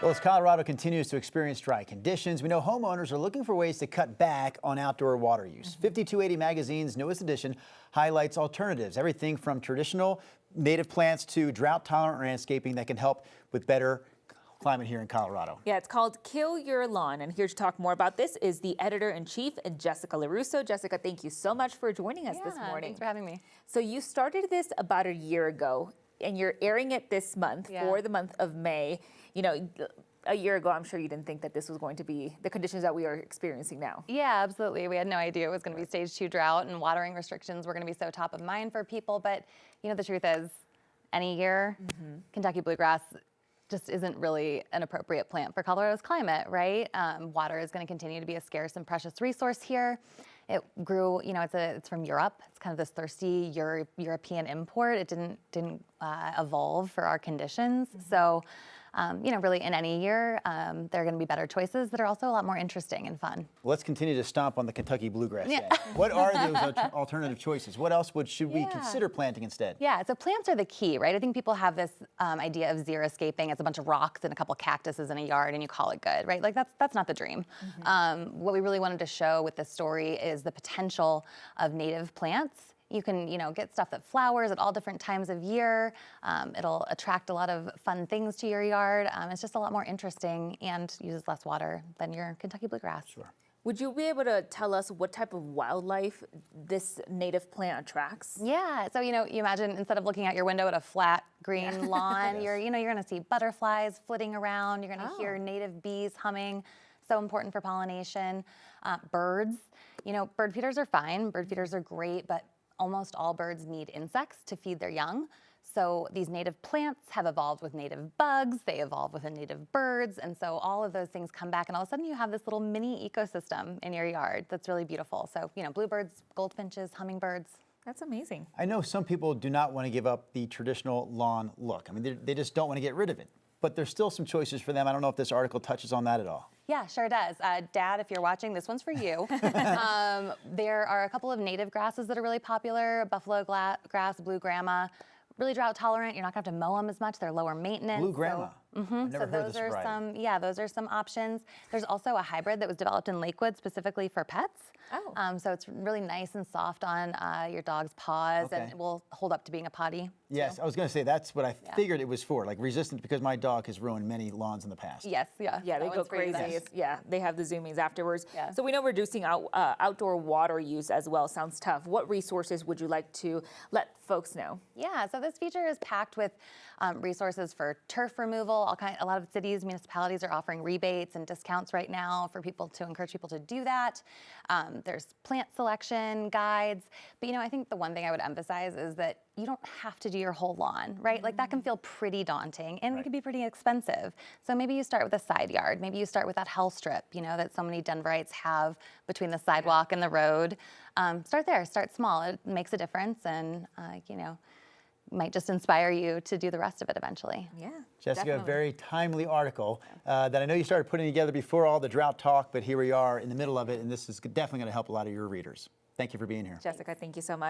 Well, as Colorado continues to experience dry conditions, we know homeowners are looking for ways to cut back on outdoor water use. 5280 Magazine's newest edition highlights alternatives, everything from traditional native plants to drought-tolerant landscaping that can help with better climate here in Colorado. Yeah, it's called Kill Your Lawn. And here to talk more about this is the editor-in-chief, Jessica LaRusso. Jessica, thank you so much for joining us this morning. Thanks for having me. So you started this about a year ago, and you're airing it this month for the month of May. You know, a year ago, I'm sure you didn't think that this was going to be the conditions that we are experiencing now. Yeah, absolutely. We had no idea it was going to be stage 2 drought and watering restrictions were going to be so top of mind for people. But, you know, the truth is, any year, Kentucky bluegrass just isn't really an appropriate plant for Colorado's climate, right? Water is going to continue to be a scarce and precious resource here. It grew, you know, it's from Europe. It's kind of this thirsty European import. It didn't evolve for our conditions. So, you know, really in any year, there are going to be better choices that are also a lot more interesting and fun. Let's continue to stomp on the Kentucky bluegrass. What are those alternative choices? What else should we consider planting instead? Yeah, so plants are the key, right? I think people have this idea of xeriscaping as a bunch of rocks and a couple cactuses in a yard and you call it good, right? Like that's not the dream. What we really wanted to show with this story is the potential of native plants. You can, you know, get stuff that flowers at all different times of year. It'll attract a lot of fun things to your yard. It's just a lot more interesting and uses less water than your Kentucky bluegrass. Sure. Would you be able to tell us what type of wildlife this native plant attracts? Yeah, so you know, you imagine instead of looking out your window at a flat green lawn, you're gonna see butterflies flitting around. You're gonna hear native bees humming. So important for pollination. Birds, you know, bird feeders are fine. Bird feeders are great, but almost all birds need insects to feed their young. So these native plants have evolved with native bugs, they evolve with the native birds, and so all of those things come back and all of a sudden you have this little mini ecosystem in your yard that's really beautiful. So, you know, bluebirds, goldfinches, hummingbirds. That's amazing. I know some people do not want to give up the traditional lawn look. I mean, they just don't want to get rid of it. But there's still some choices for them. I don't know if this article touches on that at all. Yeah, sure does. Dad, if you're watching, this one's for you. There are a couple of native grasses that are really popular. Buffalo grass, blue grama, really drought tolerant. You're not gonna have to mow them as much. They're lower maintenance. Blue grama. I've never So heard those this are variety. those are some options. There's also a hybrid that was developed in Lakewood specifically for pets. So it's really nice and soft on your dog's paws and it will hold up to being a potty. Yes, I was going to say that's what I figured it was for, like resistant, because my dog has ruined many lawns in the past. Yes, yeah. Yeah, they that go one's for you crazy. guys. Yeah, they have the zoomies afterwards. Yeah. So we know reducing outdoor water use as well sounds tough. What resources would you like to let folks know? Yeah, so this feature is packed with resources for turf removal. A lot of cities, municipalities are offering rebates and discounts right now for people to encourage people to do that. There's plant selection guides, but you know, I think the one thing I would emphasize is that you don't have to do your whole lawn, right? Like that can feel pretty daunting and it can be pretty expensive. So maybe you start with a side yard. Maybe you start with that hell strip, you know, that so many Denverites have between the sidewalk and the road. Start there, start small. It makes a difference and, you know, might just inspire you to do the rest of it eventually. Yeah, Jessica, definitely. a very timely article that I know you started putting together before all the drought talk, but here we are in the middle of it, and this is definitely going to help a lot of your readers. Thank you for being here. Jessica, thank you so much.